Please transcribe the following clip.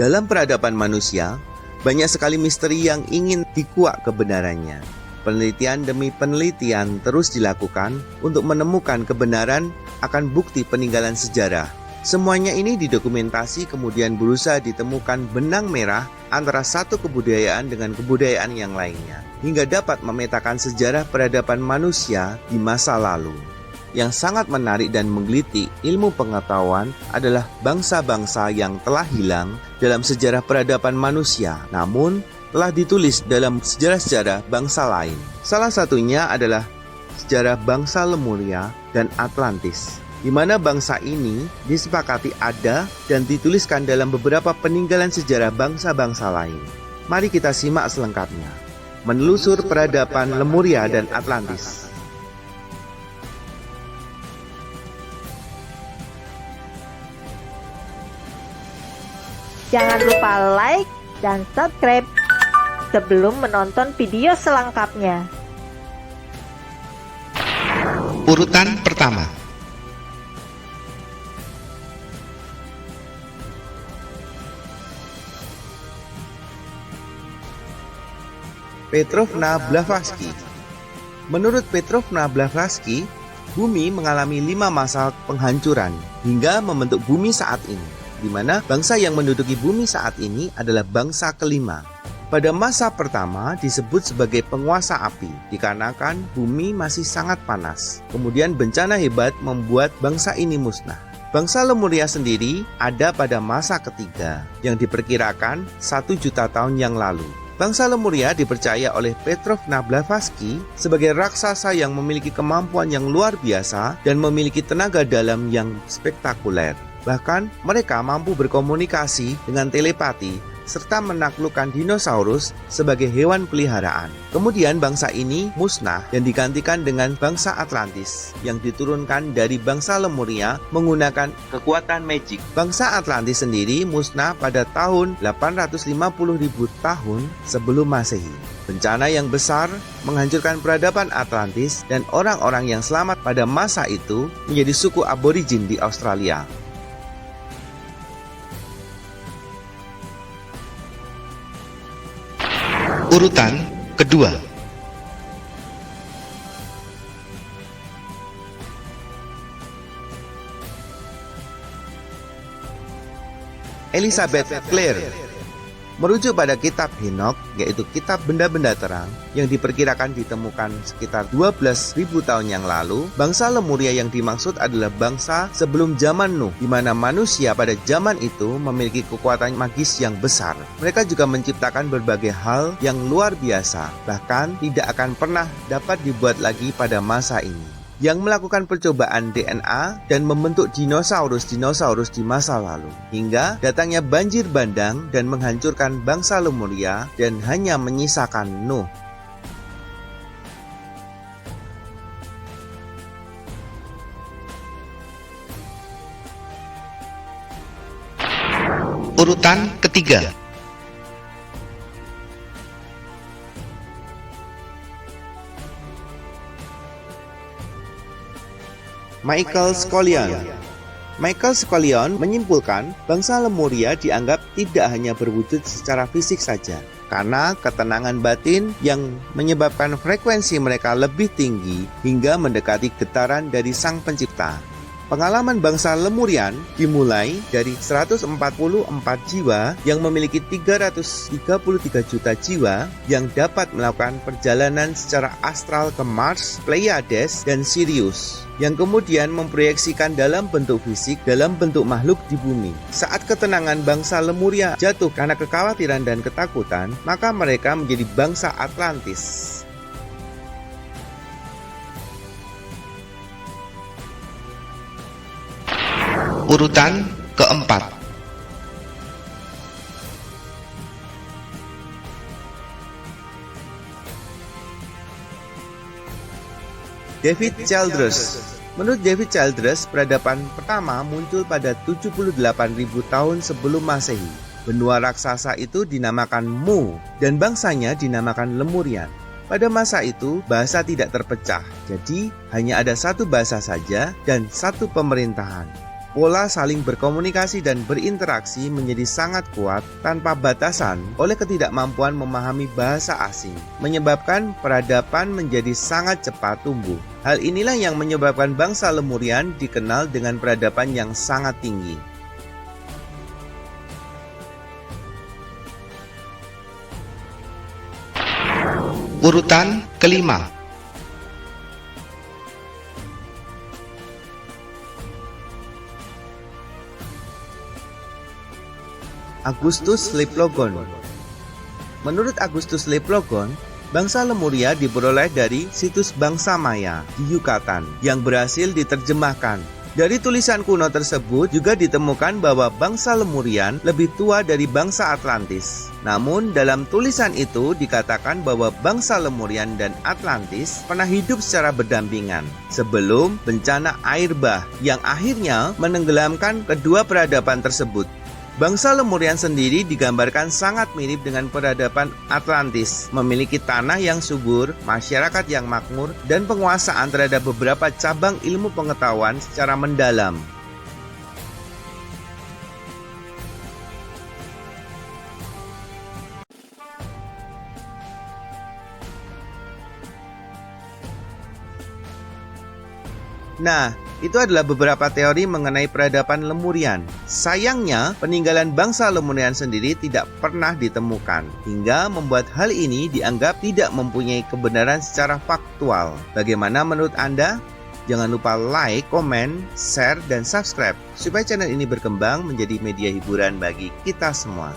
Dalam peradaban manusia, banyak sekali misteri yang ingin dikuak kebenarannya. Penelitian demi penelitian terus dilakukan untuk menemukan kebenaran akan bukti peninggalan sejarah. Semuanya ini didokumentasi kemudian berusaha ditemukan benang merah antara satu kebudayaan dengan kebudayaan yang lainnya, hingga dapat memetakan sejarah peradaban manusia di masa lalu. Yang sangat menarik dan menggelitik ilmu pengetahuan adalah bangsa-bangsa yang telah hilang dalam sejarah peradaban manusia, namun telah ditulis dalam sejarah-sejarah bangsa lain. Salah satunya adalah sejarah bangsa Lemuria dan Atlantis, di mana bangsa ini disepakati ada dan dituliskan dalam beberapa peninggalan sejarah bangsa-bangsa lain. Mari kita simak selengkapnya. Menelusur peradaban Lemuria dan Atlantis. Jangan lupa like dan subscribe sebelum menonton video selengkapnya. Urutan pertama. Petrovna Blavatsky. Menurut Petrovna Blavatsky, bumi mengalami 5 masa penghancuran hingga membentuk bumi saat ini, di mana bangsa yang menduduki bumi saat ini adalah bangsa kelima. Pada masa pertama disebut sebagai penguasa api, dikarenakan bumi masih sangat panas. Kemudian bencana hebat membuat bangsa ini musnah. Bangsa Lemuria sendiri ada pada masa ketiga, yang diperkirakan 1 juta tahun yang lalu. Bangsa Lemuria dipercaya oleh Petrovna Blavatsky sebagai raksasa yang memiliki kemampuan yang luar biasa dan memiliki tenaga dalam yang spektakuler. Bahkan mereka mampu berkomunikasi dengan telepati serta menaklukkan dinosaurus sebagai hewan peliharaan. Kemudian bangsa ini musnah dan digantikan dengan bangsa Atlantis yang diturunkan dari bangsa Lemuria menggunakan kekuatan magic. Bangsa Atlantis sendiri musnah pada tahun 850.000 tahun sebelum Masehi. Bencana yang besar menghancurkan peradaban Atlantis dan orang-orang yang selamat pada masa itu menjadi suku aborigin di Australia. Urutan kedua. Elizabeth Clare. Merujuk pada kitab Henokh, yaitu kitab benda-benda terang yang diperkirakan ditemukan sekitar 12.000 tahun yang lalu, bangsa Lemuria yang dimaksud adalah bangsa sebelum zaman Nuh, di mana manusia pada zaman itu memiliki kekuatan magis yang besar. Mereka juga menciptakan berbagai hal yang luar biasa, bahkan tidak akan pernah dapat dibuat lagi pada masa ini, yang melakukan percobaan DNA dan membentuk dinosaurus-dinosaurus di masa lalu, hingga datangnya banjir bandang dan menghancurkan bangsa Lemuria dan hanya menyisakan Nuh. Urutan ketiga. Michael Scollion. Michael Scollion menyimpulkan bangsa Lemuria dianggap tidak hanya berwujud secara fisik saja, karena ketenangan batin yang menyebabkan frekuensi mereka lebih tinggi hingga mendekati getaran dari Sang Pencipta. Pengalaman bangsa Lemurian dimulai dari 144 jiwa yang memiliki 333 juta jiwa yang dapat melakukan perjalanan secara astral ke Mars, Pleiades, dan Sirius, yang kemudian memproyeksikan dalam bentuk fisik dalam bentuk makhluk di bumi. Saat ketenangan bangsa Lemuria jatuh karena kekhawatiran dan ketakutan, maka mereka menjadi bangsa Atlantis. Urutan keempat. David Childress. Menurut David Childress, peradaban pertama muncul pada 78.000 tahun sebelum Masehi. Benua raksasa itu dinamakan Mu dan bangsanya dinamakan Lemurian. Pada masa itu, bahasa tidak terpecah, jadi hanya ada satu bahasa saja dan satu pemerintahan. Pola saling berkomunikasi dan berinteraksi menjadi sangat kuat tanpa batasan oleh ketidakmampuan memahami bahasa asing, menyebabkan peradaban menjadi sangat cepat tumbuh. Hal inilah yang menyebabkan bangsa Lemurian dikenal dengan peradaban yang sangat tinggi. Urutan kelima. Augustus Liplogon. Menurut Augustus Liplogon, bangsa Lemuria diperoleh dari situs bangsa Maya di Yucatan yang berhasil diterjemahkan. Dari tulisan kuno tersebut juga ditemukan bahwa bangsa Lemurian lebih tua dari bangsa Atlantis. Namun dalam tulisan itu dikatakan bahwa bangsa Lemurian dan Atlantis pernah hidup secara berdampingan sebelum bencana air bah yang akhirnya menenggelamkan kedua peradaban tersebut. Bangsa Lemurian sendiri digambarkan sangat mirip dengan peradaban Atlantis, memiliki tanah yang subur, masyarakat yang makmur, dan penguasaan terhadap beberapa cabang ilmu pengetahuan secara mendalam. Nah, itu adalah beberapa teori mengenai peradaban Lemurian. Sayangnya, peninggalan bangsa Lemurian sendiri tidak pernah ditemukan, hingga membuat hal ini dianggap tidak mempunyai kebenaran secara faktual. Bagaimana menurut Anda? Jangan lupa like, komen, share, dan subscribe, supaya channel ini berkembang menjadi media hiburan bagi kita semua.